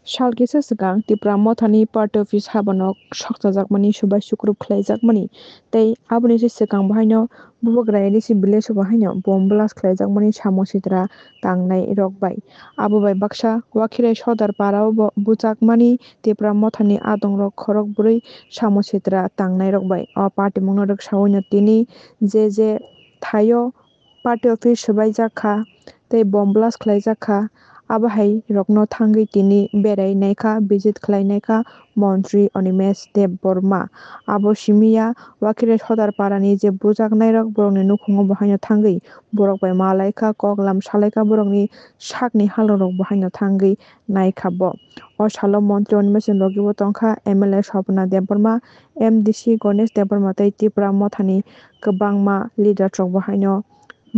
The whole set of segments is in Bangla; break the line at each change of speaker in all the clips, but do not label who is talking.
Shalgisa sigang Tipra mothani party office habanok sakjajakmani subai sukrub khlaijakmani tei aboni se sikang bahaino bubagrai si village bahaino bomb blast khlaijakmani samo sitra tangnai rok bai abo bai baksa wakhire sodar parao bo bujakmani Tipra mothani adong rok khorok burui samo sitra tangnai rok bai o party mungno rok saoino tini je thaio party office subaijak kha tei bomb blast khlaijak kha abo hai rokno thangui tini berai naikha visit khlainaikha montri Onimesh Debbarma abo simia wakhire sodar parani je bujaknai rok borokni nukhumo bahaino thangui borok bai malaikha koklam salaikha borokni sakni halorok bahaino thangui naikha bo o salo montri Onimesh ni logi bo tongkha MLA Swapna Debbarma MDC Ganesh Debbarma tei Tripura mothani kwbangma leader rok bahaino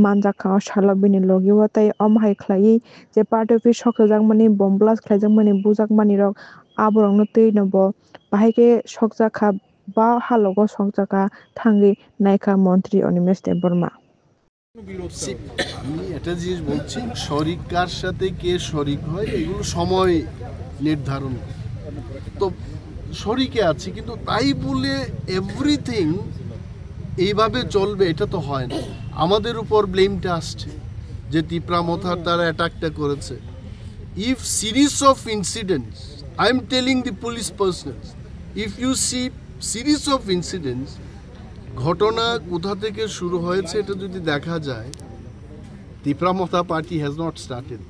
manjakha o salo bini logi o tei omo hai khlaiui je party office sokjakmani bomb blast khlaijakmani bujakmani rok aborokno tui no bo bahaike sokjakha ba halogo sokjaka thangui naikha montri Onimesh Debbarma
আমি একটা জিনিস বলছি শরিক কার সাথে কে শরিক হয় এগুলো সময় নির্ধারণ তো শরিকে আছে কিন্তু তাই বলে এভরিথিং এইভাবে চলবে এটা তো হয় না আমাদের উপর ব্লেমটা আসছে যে ত্রিপুরা মথার তারা অ্যাটাকটা করেছে if series of incidents I am telling the police persons if you see series of incidents ঘটনা কোথা থেকে শুরু হয়েছে এটা যদি দেখা যায় ত্রিপুরা মথা পার্টি হ্যাজ নট স্টার্টেড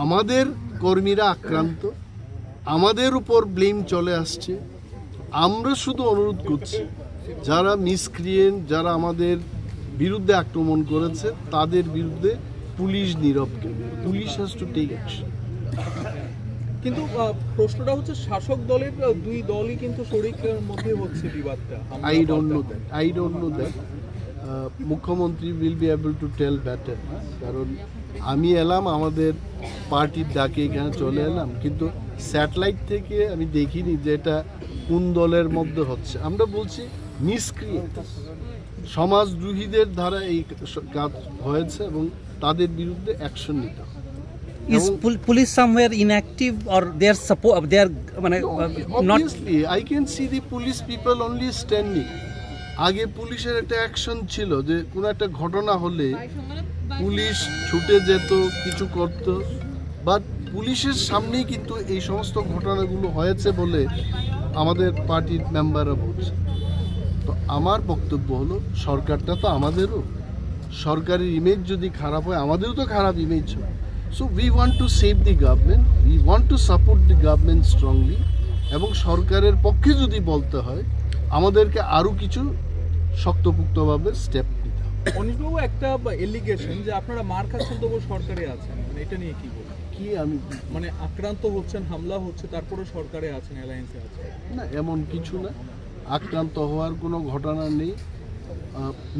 আমাদের কর্মীরা আক্রান্ত আমাদের উপর ব্লেম চলে আসছে আমরা শুধু অনুরোধ করছি যারা মিসক্রিয়েন্ট যারা আমাদের বিরুদ্ধে আক্রমণ করেছে তাদের বিরুদ্ধে পুলিশ নীরব কেন police has to take action
কিন্তু প্রশ্নটা হচ্ছে শাসক দলের দুই দলই কিন্তু শরিকের মধ্যে হচ্ছে বিবাদটা
আই ডোন্ট নো দ্যাট মুখ্যমন্ত্রী will be able to tell better কারণ আমি এলাম আমাদের পার্টির ডাকে এখানে চলে এলাম কিন্তু স্যাটেলাইট থেকে আমি দেখিনি যে এটা কোন দলের মধ্যে হচ্ছে আমরা বলছি মিসক্রিয়েন্ট সমাজদ্রোহীদের দ্বারা এই কাজ হয়েছে এবং তাদের বিরুদ্ধে অ্যাকশন নিতে হবে
Is police somewhere inactive or they are support they are
obviously I can see the police people only standing আগে পুলিশের একটা অ্যাকশন ছিল যে কোন একটা ঘটনা হলে পুলিশ ছুটে যেত কিছু করত বাট পুলিশের সামনেই কিন্তু এই সমস্ত ঘটনাগুলো হয়েছে বলে আমাদের পার্টির মেম্বাররা বলছে তো আমার বক্তব্য হলো সরকারটা তো আমাদেরও সরকারের ইমেজ যদি খারাপ হয় আমাদেরও তো খারাপ ইমেজ হয় So we want to save the government, we want to support the government strongly এবং সরকারের পক্ষে যদি বলতে হয় আমাদেরকে আরো কিছু শক্তপোক্তভাবে স্টেপ নিতে হবে
অনিশবাবু একটা এলিগেশন যে আপনারা মার খাচ্ছেন তবু সরকারে আছেন এটা নিয়ে কি বলবেন
কি আমি
মানে আক্রান্ত হচ্ছেন হামলা হচ্ছে তারপরে সরকারে আছেন অ্যালায়েন্সে আছেন
না এমন কিছু না আক্রান্ত হওয়ার কোনো ঘটনা নেই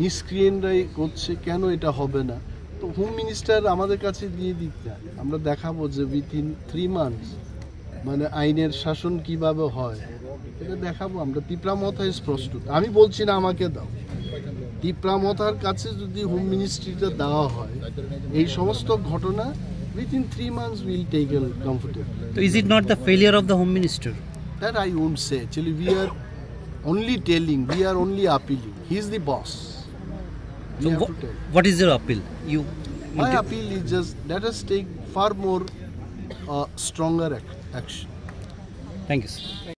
মিসক্রিয়েন্টরাই করছে কেন এটা হবে না তো হোম মিনিস্টার আমাদের কাছে দিয়ে দিতে আমরা দেখাবো যে উইথিন 3 মান্থস মানে আইনের শাসন কিভাবে হয় এটা দেখাবো আমরা ত্রিপুরা মথা ইজ প্রস্তুত আমি বলছি না আমাকে দাও ত্রিপুরা মথার কাছে যদি হোম মিনিস্ট্রিটা দেওয়া হয় এই সমস্ত ঘটনা within 3 months we'll take it comfortably.
So is it not the failure of the Home Minister?
That I won't say. Actually, we are only telling, we are only appealing. He is the boss.
So what is your appeal?
My appeal is just let us take far more stronger action.
Thank you, sir.